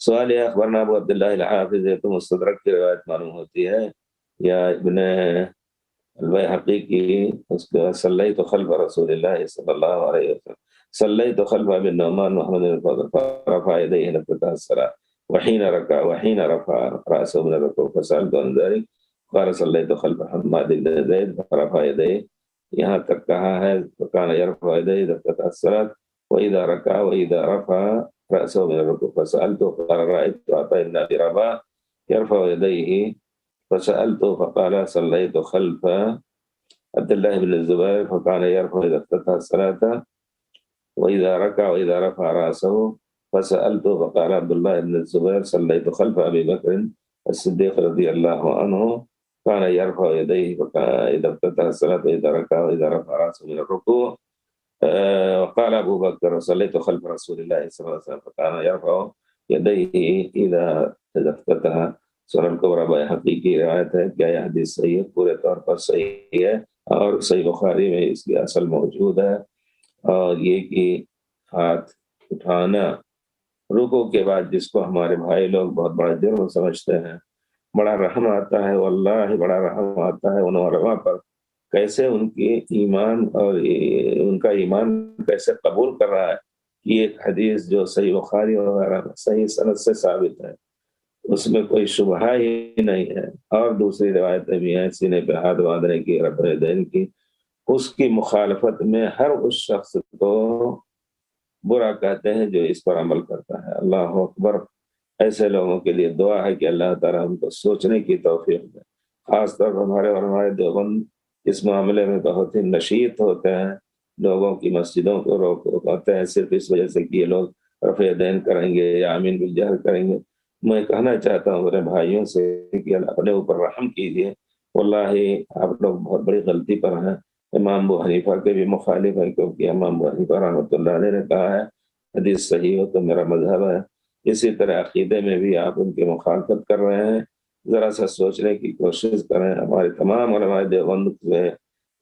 سوال ہے اخبرنا ابو عبداللہ الحافظ ہے تو مستدرک کی روایت معلوم ہوتی ہے یا ابن البیہقی کی اس کا صلیت خلف رسول اللہ صلی اللہ علیہ وسلم صلیت خلف ابن نعمان محمد بن الفضل فرفع يديه نفتا الصلاة وحين ركع وحين رفع رأسه من الركوع فسألت عن ذلك قال صلیت خلف حماد بن زید فرفع يديه یہاں تک کہا ہے فكان يرفع يديه نفتا الصلاة وإذا ركع وإذا رفع رأسه من الركوع فسألته فقال رأيت عطاء بن أبي رباح يرفع يديه فسألته فقال صليت خلف عبد الله بن الزبير فكان يرفع إذا افتتح الصلاة وإذا ركع وإذا رفع رأسه فسألته فقال عبد الله بن الزبير صليت خلف أبي بكر الصديق رضي الله عنه كان يرفع يديه إذا افتتح الصلاة وإذا ركع وإذا رفع رأسه من الركوع وقال أبو بكر صليت خلف رسول الله صلى الله عليه وسلم فكان يرفع يديه إذا افتتح سنن کبریٰ بیہقی کی روایت ہے کہ یہ حدیث صحیح ہے، پورے طور پر صحیح ہے اور صحیح بخاری میں اس کی اصل موجود ہے، اور یہ کہ ہاتھ اٹھانا رکوع کے بعد جس کو ہمارے بھائی لوگ بہت بڑا جرم سمجھتے ہیں، بڑا رحم آتا ہے، واللہ بڑا رحم آتا ہے ان علماء پر، کیسے ان کی ایمان اور ان کا ایمان کیسے قبول کر رہا ہے کہ ایک حدیث جو صحیح بخاری وغیرہ صحیح سند سے ثابت ہے، اس میں کوئی شبہ ہی نہیں ہے، اور دوسری روایتیں بھی ہیں سینے پہ ہاتھ باندھنے کی، رفع دین کی، اس کی مخالفت میں ہر اس شخص کو برا کہتے ہیں جو اس پر عمل کرتا ہے۔ اللہ اکبر، ایسے لوگوں کے لیے دعا ہے کہ اللہ تعالیٰ ہم کو سوچنے کی توفیق دے۔ خاص طور پر ہمارے علماء دیوبند اس معاملے میں بہت ہی نشیط ہوتے ہیں، لوگوں کی مسجدوں کو روکتے ہیں صرف اس وجہ سے کہ یہ لوگ رفع دین کریں گے یا آمین بالجہر کریں گے۔ میں کہنا چاہتا ہوں اپنے بھائیوں سے کہ اللہ اپنے اوپر رحم کیجیے، واللہ آپ لوگ بہت بڑی غلطی پر ہیں۔ امام ابو حنیفہ کے بھی مخالف ہیں، کیونکہ امام ابو حنیفہ رحمۃ اللہ علیہ نے کہا ہے حدیث صحیح ہو تو میرا مذہب ہے۔ اسی طرح عقیدے میں بھی آپ ان کی مخالفت کر رہے ہیں، ذرا سا سوچنے کی کوشش کریں۔ ہمارے تمام علماء دیوبند سے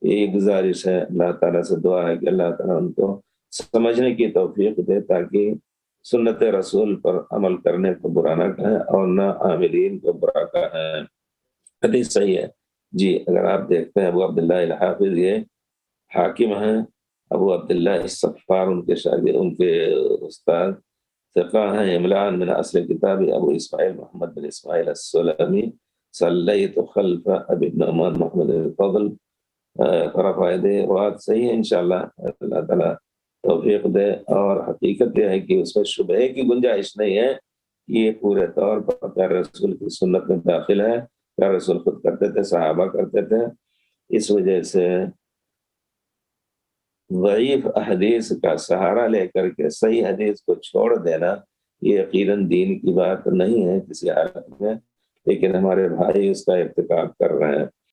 یہ گزارش ہے، اللہ تعالیٰ سے دعا ہے کہ اللہ تعالیٰ ان کو سمجھنے کی توفیق دے تاکہ سنت رسول پر عمل کرنے کو برا نہ کہیں اور نہ عاملین کو برا کہیں۔ حدیث صحیح ہے جی۔ اگر آپ دیکھتے ہیں ابو عبداللہ الحافظ یہ حاکم ہیں، ابو عبداللہ الصفار ان کے شاگرد، ان کے استاد ثقہ ہیں۔ املان من اصل کتاب ابو اسماعیل محمد بن اسماعیل السلمی صلیت خلف ابی نعمان محمد الفضل رفع دے، بات صحیح ہے انشاءاللہ، اللہ تعالیٰ توفیق دے۔ اور حقیقت یہ ہے کہ اس میں شبہ کی گنجائش نہیں ہے، یہ پورے طور پر پیارے رسول کی سنت میں داخل ہے، پیارے رسول خود کرتے تھے، صحابہ کرتے تھے۔ اس وجہ سے ضعیف احادیث کا سہارا لے کر کے صحیح حدیث کو چھوڑ دینا یہ یقیناً دین کی بات نہیں ہے کسی حالت میں، لیکن ہمارے بھائی اس کا ارتکاب کر رہے ہیں۔